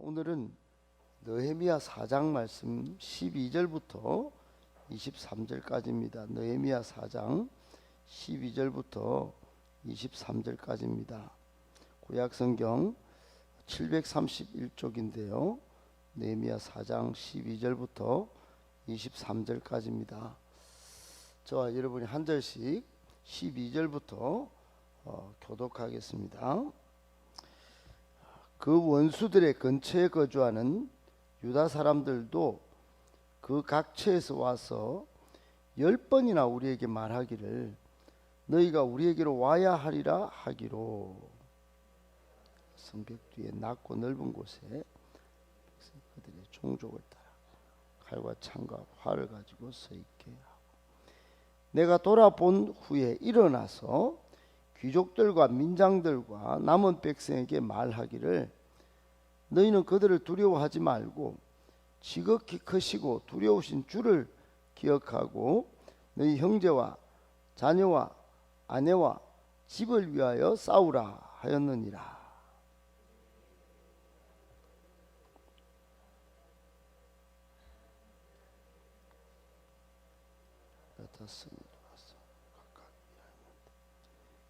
오늘은 느헤미야 4장 말씀 12절부터 23절까지입니다. 느헤미야 4장 12절부터 23절까지입니다. 구약성경 731쪽인데요. 느헤미야 4장 12절부터 23절까지입니다. 저와 여러분이 한 절씩 12절부터 교독하겠습니다. 그 원수들의 근처에 거주하는 유다 사람들도 그 각처에서 와서 10번이나 우리에게 말하기를 너희가 우리에게로 와야 하리라 하기로, 성벽 뒤에 낮고 넓은 곳에 그들의 종족을 따라 칼과 창과 활을 가지고 서 있게 하고, 내가 돌아본 후에 일어나서 귀족들과 민장들과 남은 백성에게 말하기를 너희는 그들을 두려워하지 말고 지극히 크시고 두려우신 주를 기억하고 너희 형제와 자녀와 아내와 집을 위하여 싸우라 하였느니라.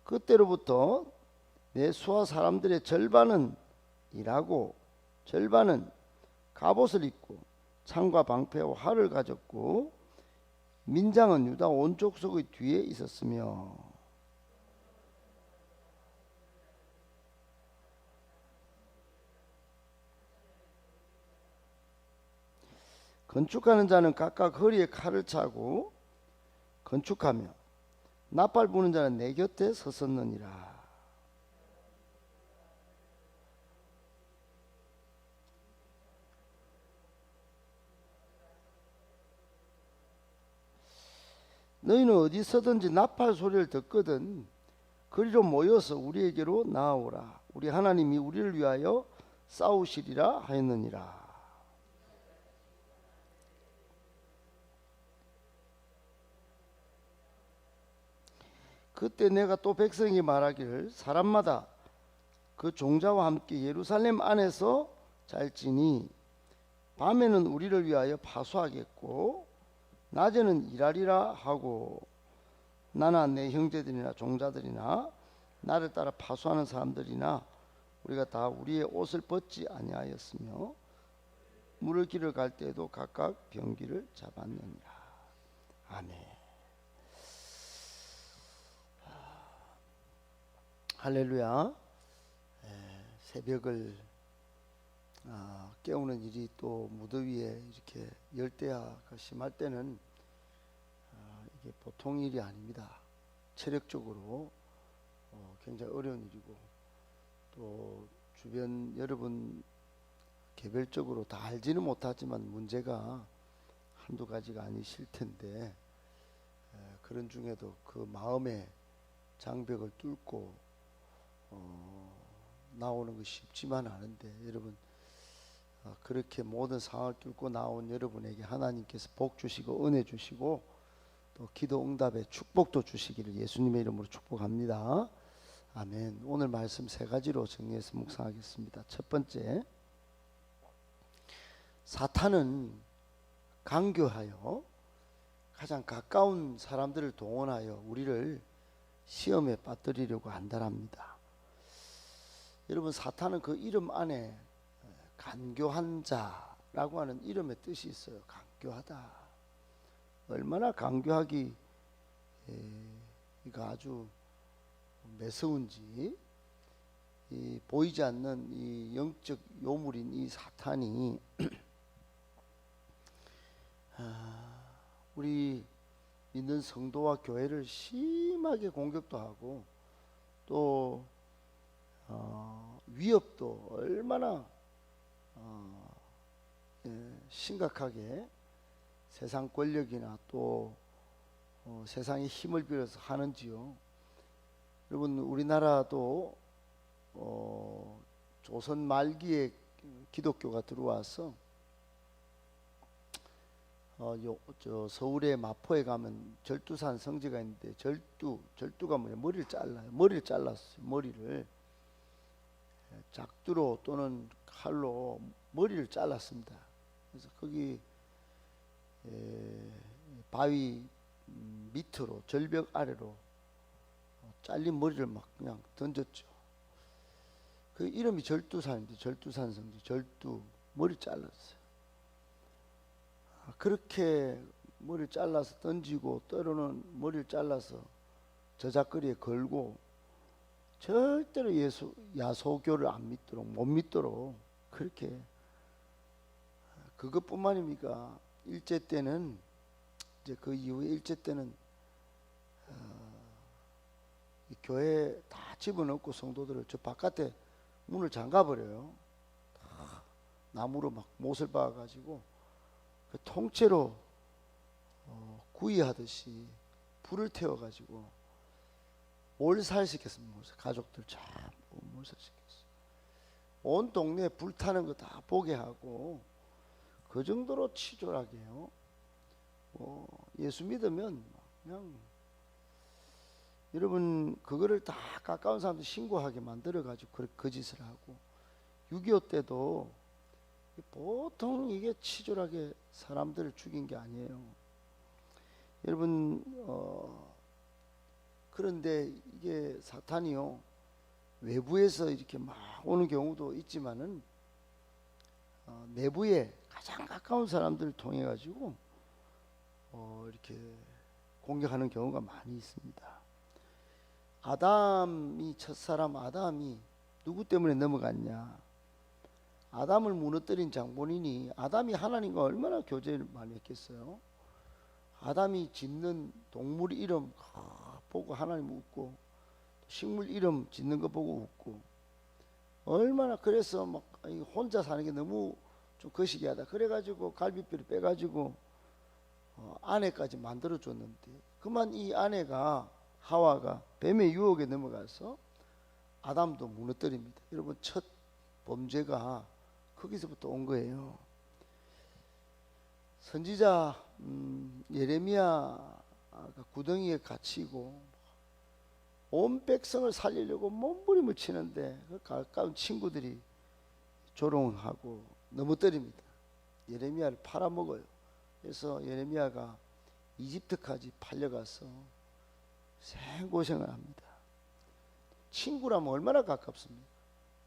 그때로부터 내 수하 사람들의 절반은 일하고 절반은 갑옷을 입고 창과 방패와 활을 가졌고, 민장은 유다 온 족속의 뒤에 있었으며, 건축하는 자는 각각 허리에 칼을 차고 건축하며 나팔 부는 자는 내 곁에 섰었느니라. 너희는 어디서든지 나팔 소리를 듣거든 그리로 모여서 우리에게로 나아오라. 우리 하나님이 우리를 위하여 싸우시리라 하였느니라. 그때 내가 또 백성이 말하기를 사람마다 그 종자와 함께 예루살렘 안에서 잘지니 밤에는 우리를 위하여 파수하겠고 낮에는 일하리라 하고, 나나 내 형제들이나 종자들이나 나를 따라 파수하는 사람들이나 우리가 다 우리의 옷을 벗지 아니하였으며 물을 길을 갈 때에도 각각 병기를 잡았느니라. 아멘. 할렐루야. 새벽을 깨우는 일이 또 무더위에 이렇게 열대야가 심할 때는 이게 보통 일이 아닙니다. 체력적으로 굉장히 어려운 일이고, 또 주변 여러분 개별적으로 다 알지는 못하지만 문제가 한두 가지가 아니실 텐데, 그런 중에도 그 마음의 장벽을 뚫고 나오는 것이 쉽지만 않은데, 여러분 그렇게 모든 상황을 뚫고 나온 여러분에게 하나님께서 복 주시고 은혜 주시고 또 기도 응답의 축복도 주시기를 예수님의 이름으로 축복합니다. 아멘. 오늘 말씀 세 가지로 정리해서 묵상하겠습니다. 첫 번째, 사탄은 강교하여 가장 가까운 사람들을 동원하여 우리를 시험에 빠뜨리려고 한다랍니다. 여러분, 사탄은 그 이름 안에 간교한 자라고 하는 이름의 뜻이 있어요. 간교하다. 얼마나 간교하기 이거 아주 매서운지, 이 보이지 않는 이 영적 요물인 이 사탄이 우리 믿는 성도와 교회를 심하게 공격도 하고 또 위협도 얼마나 심각하게 세상 권력이나 또 세상의 힘을 빌어서 하는지요. 여러분, 우리나라도 조선 말기에 기독교가 들어와서 서울의 마포에 가면 절두산 성지가 있는데, 절두가 뭐냐, 머리를 잘라요. 머리를 잘랐어요. 머리를. 작두로 또는 칼로 머리를 잘랐습니다. 그래서 거기 바위 밑으로 절벽 아래로 잘린 머리를 막 그냥 던졌죠. 그 이름이 절두산인데 절두산 성지 절두 머리 잘랐어요. 그렇게 머리를 잘라서 던지고 때로는 머리를 잘라서 저작거리에 걸고 절대로 야소교를 안 믿도록 못 믿도록 그렇게 그것뿐만입니까? 일제 때는 이제 그 이후에 일제 때는 이 교회 다 집어넣고 성도들을 저 바깥에 문을 잠가버려요. 다 나무로 막 못을 박아가지고 그 통째로 구이하듯이 불을 태워가지고 몰살시켰습니다. 가족들 전부 몰살시켰어요. 온 동네에 불타는 거 다 보게 하고 그 정도로 치졸하게요. 예수 믿으면 그냥 여러분 그거를 다 가까운 사람들 신고하게 만들어가지고 그 짓을 하고 6.25 때도 보통 이게 치졸하게 사람들을 죽인 게 아니에요. 여러분 그런데 이게 사탄이요 외부에서 이렇게 막 오는 경우도 있지만은 내부에 가장 가까운 사람들을 통해 가지고 이렇게 공격하는 경우가 많이 있습니다. 아담이 첫사람 아담이 누구 때문에 넘어갔냐? 아담을 무너뜨린 장본인이 아담이 하나님과 얼마나 교제를 많이 했겠어요? 아담이 짓는 동물 이름 보고 하나님 웃고 식물 이름 짓는 거 보고 웃고 얼마나 그래서 막 혼자 사는 게 너무 좀 거시기하다 그래가지고 갈비뼈를 빼가지고 아내까지 만들어줬는데 그만 이 아내가 하와가 뱀의 유혹에 넘어가서 아담도 무너뜨립니다. 여러분 첫 범죄가 거기서부터 온 거예요. 선지자 예레미야가 구덩이에 갇히고 온 백성을 살리려고 몸부림을 치는데 그 가까운 친구들이 조롱하고 넘어뜨립니다. 예레미야를 팔아먹어요. 그래서 예레미야가 이집트까지 팔려가서 생고생을 합니다. 친구라면 얼마나 가깝습니까?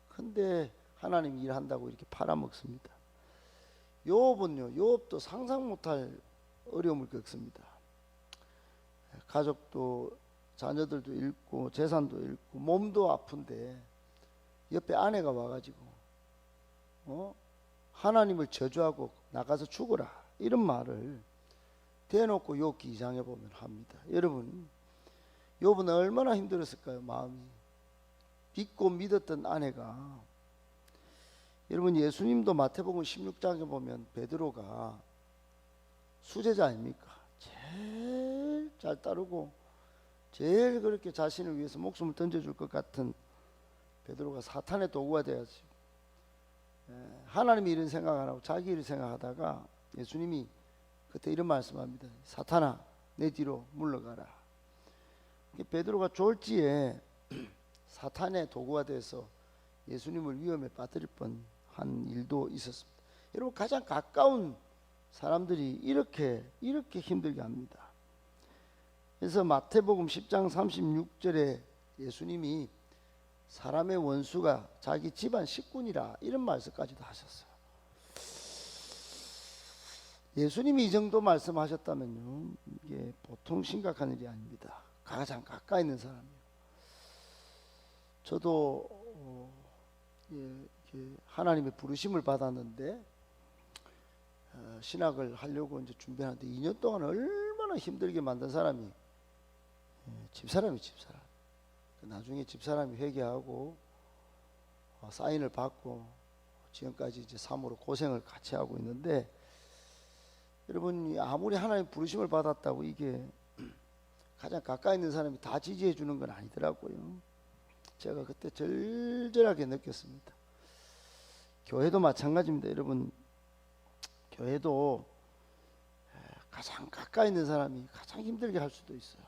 근데 하나님이 일한다고 이렇게 팔아먹습니다. 요업은요, 요업도 상상 못할 어려움을 겪습니다. 가족도 자녀들도 잃고 재산도 잃고 몸도 아픈데 옆에 아내가 와가지고 하나님을 저주하고 나가서 죽어라 이런 말을 대놓고 욥기 2장에 보면 합니다. 여러분 욥은 얼마나 힘들었을까요? 마음이 믿고 믿었던 아내가 여러분 예수님도 마태복음 16장에 보면 베드로가 수제자 아닙니까? 제일 잘 따르고 제일 그렇게 자신을 위해서 목숨을 던져줄 것 같은 베드로가 사탄의 도구가 되었지. 하나님이 이런 생각 안 하고 자기 일을 생각하다가 예수님이 그때 이런 말씀합니다. 사탄아 내 뒤로 물러가라. 베드로가 졸지에 사탄의 도구가 돼서 예수님을 위험에 빠뜨릴 뻔한 일도 있었습니다. 여러분 가장 가까운 사람들이 이렇게 힘들게 합니다. 그래서 마태복음 10장 36절에 예수님이 사람의 원수가 자기 집안 식구니라 이런 말씀까지도 하셨어요. 예수님이 이 정도 말씀하셨다면요 이게 보통 심각한 일이 아닙니다. 가장 가까이 있는 사람이요. 저도 하나님의 부르심을 받았는데 신학을 하려고 이제 준비하는데 2년 동안 얼마나 힘들게 만든 사람이 집사람이 나중에 집사람이 회개하고 사인을 받고 지금까지 이제 사모로 고생을 같이 하고 있는데 여러분 아무리 하나님 부르심을 받았다고 이게 가장 가까이 있는 사람이 다 지지해 주는 건 아니더라고요. 제가 그때 절절하게 느꼈습니다. 교회도 마찬가지입니다. 여러분 교회도 가장 가까이 있는 사람이 가장 힘들게 할 수도 있어요.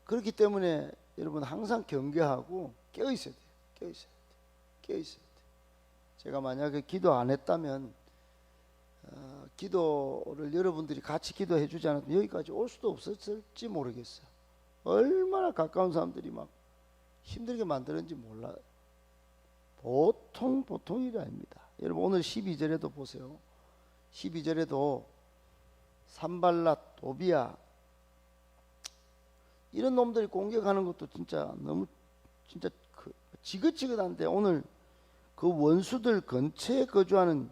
그렇기 때문에 여러분 항상 경계하고 깨어 있어야 돼요. 깨어 있어야 돼. 깨어 있어야 돼. 제가 만약에 기도 안 했다면 기도를 여러분들이 같이 기도해 주지 않았으면 여기까지 올 수도 없었을지 모르겠어요. 얼마나 가까운 사람들이 막 힘들게 만드는지 몰라요. 보통 일이 아닙니다. 여러분 오늘 12절에도 보세요. 12절에도 산발랏, 도비야 이런 놈들이 공격하는 것도 진짜 너무 진짜 지긋지긋한데, 오늘 그 원수들 근처에 거주하는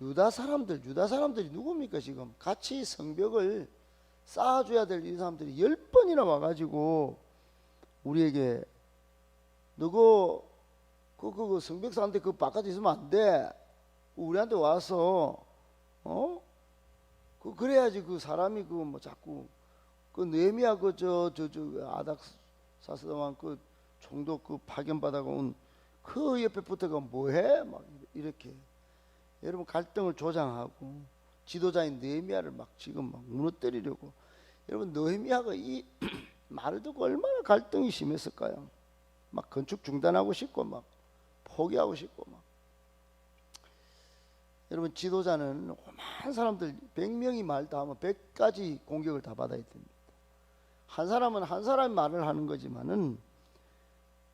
유다 사람들이 누굽니까? 지금 같이 성벽을 쌓아줘야 될 이 사람들이 10번이나 와가지고 우리에게 너거 그 성벽 쌓는데 그 바깥에 있으면 안 돼. 우리한테 와서 그래야지 그 사람이 그 뭐 자꾸 그 느헤미야 저 아닥사스다왕 그 총독 그 파견받아가 온 그 옆에 붙어가 뭐해? 막 이렇게 여러분 갈등을 조장하고 지도자인 느헤미야를 막 지금 막 무너뜨리려고. 여러분 느헤미야가 이 말을 듣고 얼마나 갈등이 심했을까요? 막 건축 중단하고 싶고 막 포기하고 싶고 막. 여러분 지도자는 오만 사람들 100명이 말 다 하면 100가지 공격을 다 받아야 됩니다. 한 사람은 한 사람의 말을 하는 거지만은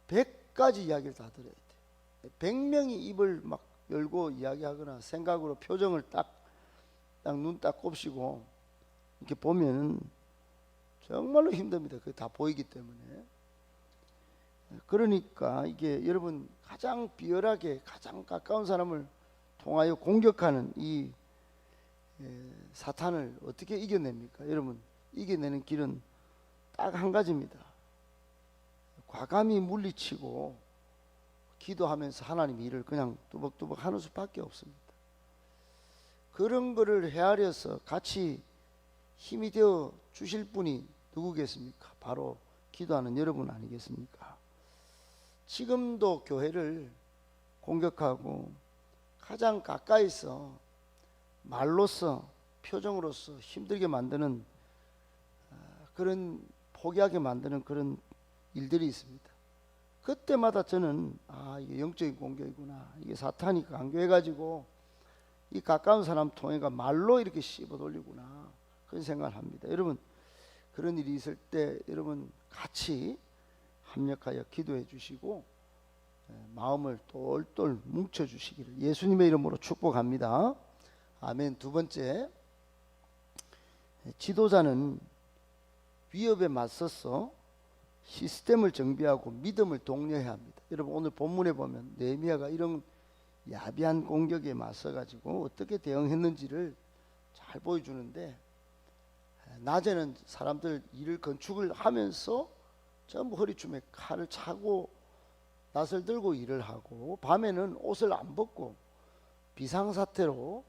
100가지 이야기를 다 들어야 돼. 100명이 입을 막 열고 이야기하거나 생각으로 표정을 딱 눈 딱 곱시고 이렇게 보면은 정말로 힘듭니다. 그게 다 보이기 때문에. 그러니까 이게 여러분 가장 비열하게 가장 가까운 사람을 통하여 공격하는 이 사탄을 어떻게 이겨냅니까? 여러분 이겨내는 길은 딱 한 가지입니다. 과감히 물리치고 기도하면서 하나님 일을 그냥 뚜벅뚜벅 하는 수밖에 없습니다. 그런 거를 헤아려서 같이 힘이 되어 주실 분이 누구겠습니까? 바로 기도하는 여러분 아니겠습니까? 지금도 교회를 공격하고 가장 가까이서 말로써 표정으로서 힘들게 만드는 그런 포기하게 만드는 그런 일들이 있습니다. 그때마다 저는 이게 영적인 공격이구나, 이게 사탄이 강조해가지고 이 가까운 사람 통해가 말로 이렇게 씹어 돌리구나, 그런 생각을 합니다. 여러분 그런 일이 있을 때 여러분 같이 합력하여 기도해 주시고 마음을 똘똘 뭉쳐 주시기를 예수님의 이름으로 축복합니다. 아멘. 두 번째, 지도자는 위협에 맞서서 시스템을 정비하고 믿음을 독려해야 합니다. 여러분 오늘 본문에 보면 느헤미야가 이런 야비한 공격에 맞서 가지고 어떻게 대응했는지를 잘 보여주는데, 낮에는 사람들 일을 건축을 하면서 전부 허리춤에 칼을 차고 낫을 들고 일을 하고, 밤에는 옷을 안 벗고 비상사태로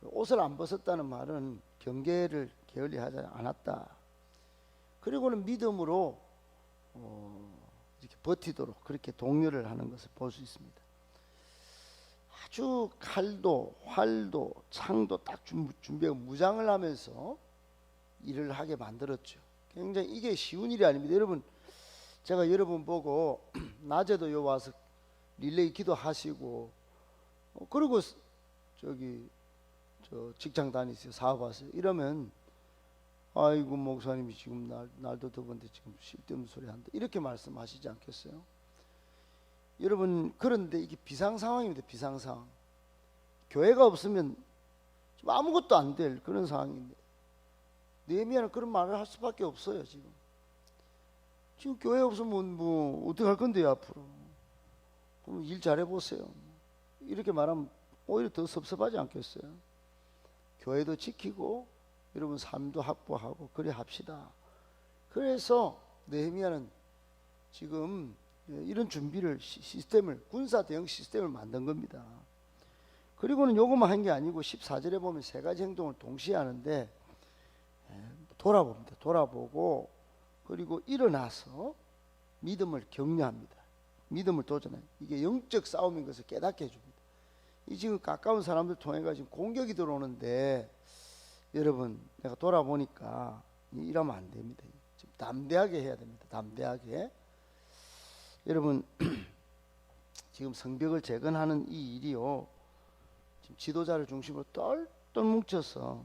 옷을 안 벗었다는 말은 경계를 게을리하지 않았다. 그리고는 믿음으로 이렇게 버티도록 그렇게 독려를 하는 것을 볼 수 있습니다. 아주 칼도 활도 창도 딱 준비하고 무장을 하면서 일을 하게 만들었죠. 굉장히 이게 쉬운 일이 아닙니다. 여러분 제가 여러분 보고 낮에도 요 와서 릴레이 기도하시고 그리고 저 직장 다니세요, 사업하세요 이러면 아이고 목사님이 지금 날도 더운데 지금 쓸데없는 소리 한다 이렇게 말씀하시지 않겠어요? 여러분 그런데 이게 비상상황입니다. 비상상황. 교회가 없으면 좀 아무것도 안 될 그런 상황인데 느헤미야는 그런 말을 할 수밖에 없어요. 지금 교회 없으면 뭐 어떻게 할 건데요 앞으로. 그럼 일 잘해보세요. 이렇게 말하면 오히려 더 섭섭하지 않겠어요? 교회도 지키고 여러분 삶도 확보하고 그래 합시다. 그래서 느헤미야는 지금 이런 준비를 시스템을 군사 대응 시스템을 만든 겁니다. 그리고는 요것만 한 게 아니고 14절에 보면 세 가지 행동을 동시에 하는데 돌아봅니다. 돌아보고 그리고 일어나서 믿음을 격려합니다. 믿음을 도전해요. 이게 영적 싸움인 것을 깨닫게 해줍니다. 이 지금 가까운 사람들 통해가 지금 공격이 들어오는데 여러분 내가 돌아보니까 이러면 안 됩니다. 좀 담대하게 해야 됩니다. 담대하게. 여러분 지금 성벽을 재건하는 이 일이요, 지금 지도자를 중심으로 똘똘 뭉쳐서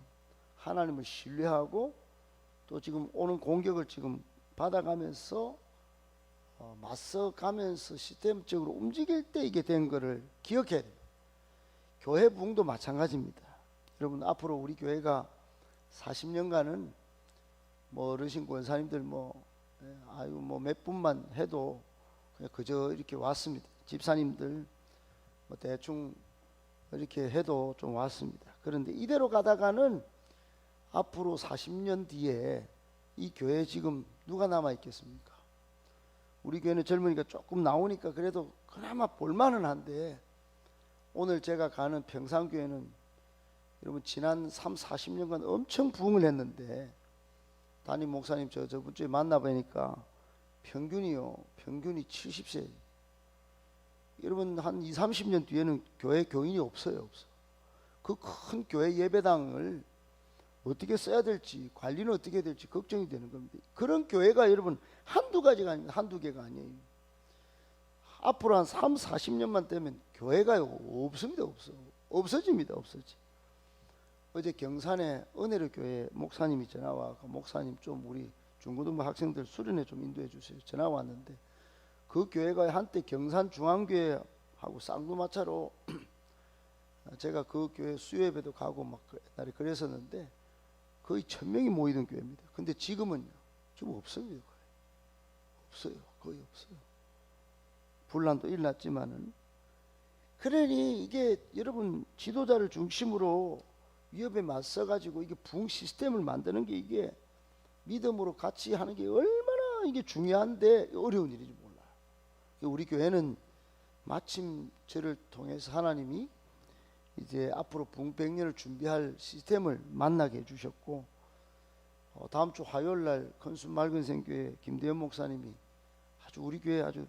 하나님을 신뢰하고 또 지금 오는 공격을 지금 받아가면서 맞서가면서 시스템적으로 움직일 때 이게 된 거를 기억해야 됩니다. 교회 부흥도 마찬가지입니다. 여러분, 앞으로 우리 교회가 40년간은 뭐 어르신 권사님들 뭐 몇 분만 해도 그냥 그저 이렇게 왔습니다. 집사님들 뭐 대충 이렇게 해도 좀 왔습니다. 그런데 이대로 가다가는 앞으로 40년 뒤에 이 교회에 지금 누가 남아 있겠습니까? 우리 교회는 젊으니까 조금 나오니까 그래도 그나마 볼만은 한데, 오늘 제가 가는 평산교회는 여러분 지난 40년간 엄청 부흥을 했는데, 담임 목사님 저번 주에 만나보니까 평균이 70세. 여러분 한 20-30년 뒤에는 교회 교인이 없어요. 그 큰 교회 예배당을 어떻게 써야 될지, 관리는 어떻게 해야 될지 걱정이 되는 겁니다. 그런 교회가 여러분 한두 가지가 아닙니다. 한두 개가 아니에요. 앞으로 한 40년만 되면 교회가 없습니다. 없어집니다. 어제 경산에 은혜로 교회 목사님이 전화와, 목사님 좀 우리 중고등부 학생들 수련회 좀 인도해 주세요. 전화 왔는데, 그 교회가 한때 경산 중앙교회하고 쌍두마차로 제가 그 교회 수요예배도 가고 막 옛날에 그랬었는데 거의 1000명이 모이던 교회입니다. 근데 지금은요, 좀 없습니다. 거의 없어요. 분란도 일어났지만은. 그러니 이게 여러분 지도자를 중심으로 위협에 맞서가지고 이게 부흥 시스템을 만드는 게, 이게 믿음으로 같이 하는 게 얼마나 이게 중요한데 어려운 일인지 몰라요. 우리 교회는 마침 저를 통해서 하나님이 이제 앞으로 부흥 100년을 준비할 시스템을 만나게 해주셨고, 다음 주 화요일날 건순 맑은생교회 김대현 목사님이 아주 우리 교회 아주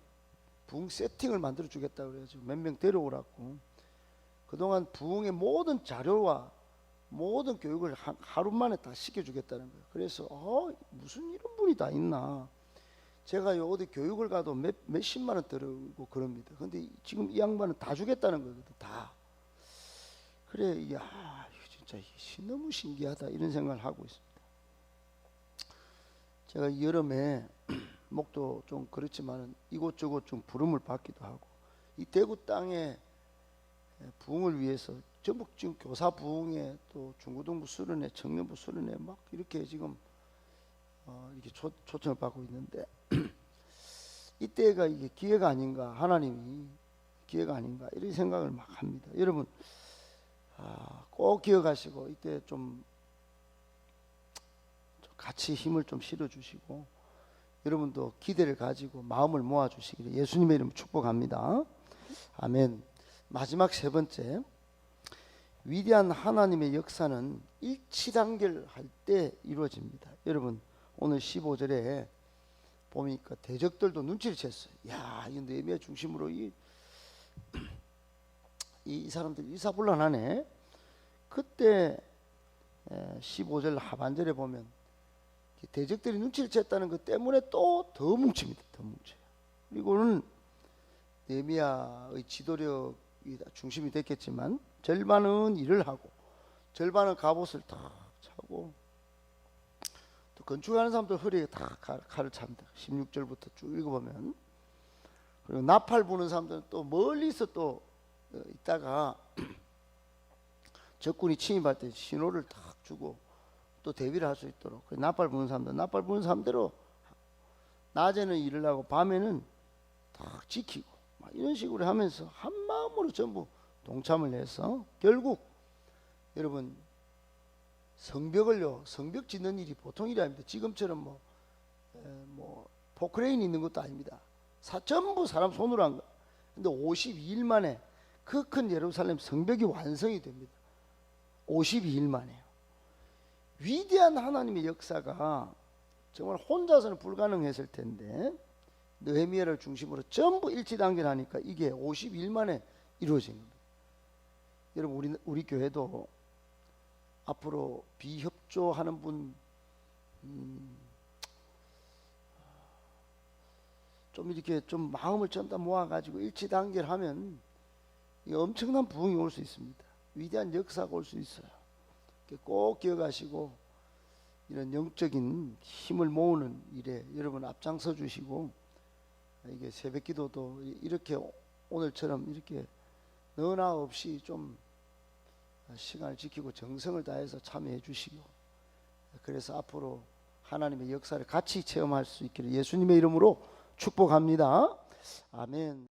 부흥 세팅을 만들어 주겠다고 그래가지고 몇 명 데려오라고, 그동안 부흥의 모든 자료와 모든 교육을 하루 만에 다 시켜주겠다는 거예요. 그래서 무슨 이런 분이 다 있나. 제가 어디 교육을 가도 몇십만 원 들고 그럽니다. 근데 지금 이 양반은 다 주겠다는 거거든. 다. 그래, 이게 진짜 너무 신기하다 이런 생각을 하고 있습니다. 제가 이 여름에 목도 좀 그렇지만 이곳저곳 좀 부름을 받기도 하고, 이 대구 땅에 부흥을 위해서 전북 지금 교사 부흥회, 또 중고등부 수련회, 청년부 수련회 막 이렇게 지금 이렇게 초청을 받고 있는데 이때가 이게 기회가 아닌가, 하나님이 기회가 아닌가 이런 생각을 막 합니다. 여러분 꼭 기억하시고 이때 좀 같이 힘을 좀 실어 주시고, 여러분도 기대를 가지고 마음을 모아 주시기를 예수님의 이름으로 축복합니다. 아멘. 마지막 세 번째, 위대한 하나님의 역사는 일치단결할 때 이루어집니다. 여러분 오늘 15절에 보니까 대적들도 눈치를 챘어요. 야, 이 느헤미야 중심으로 이 사람들 일사불란하네. 그때 15절 하반절에 보면 대적들이 눈치를 챘다는 것 때문에 또 더 뭉칩니다. 더 뭉쳐요. 그리고는 느헤미야의 지도력이 중심이 됐겠지만 절반은 일을 하고 절반은 갑옷을 탁 차고, 또 건축하는 사람들 허리에 다 칼을 찹니다. 16절부터 쭉 읽어보면. 그리고 나팔 부는 사람들은 또 멀리서 또 있다가 적군이 침입할 때 신호를 탁 주고 또 대비를 할 수 있도록, 나팔 부는 사람대로 낮에는 일을 하고 밤에는 딱 지키고 막 이런 식으로 하면서 한 마음으로 전부 동참을 해서 결국 여러분 성벽 짓는 일이 보통 일이 아닙니다. 지금처럼 뭐 포크레인 있는 것도 아닙니다. 전부 사람 손으로 한 거. 근데 52일 만에 그 큰 예루살렘 성벽이 완성이 됩니다. 52일 만에요. 위대한 하나님의 역사가 정말 혼자서는 불가능했을 텐데 느헤미야를 중심으로 전부 일치단결하니까 이게 52일 만에 이루어진 겁니다. 여러분 우리 교회도 앞으로 비협조하는 분 좀 이렇게 좀 마음을 전다 모아가지고 일치단결하면 이 엄청난 부흥이 올 수 있습니다. 위대한 역사가 올 수 있어요. 꼭 기억하시고 이런 영적인 힘을 모으는 일에 여러분 앞장서 주시고, 이게 새벽기도도 이렇게 오늘처럼 이렇게 너나 없이 좀 시간을 지키고 정성을 다해서 참여해 주시고, 그래서 앞으로 하나님의 역사를 같이 체험할 수 있기를 예수님의 이름으로 축복합니다. 아멘.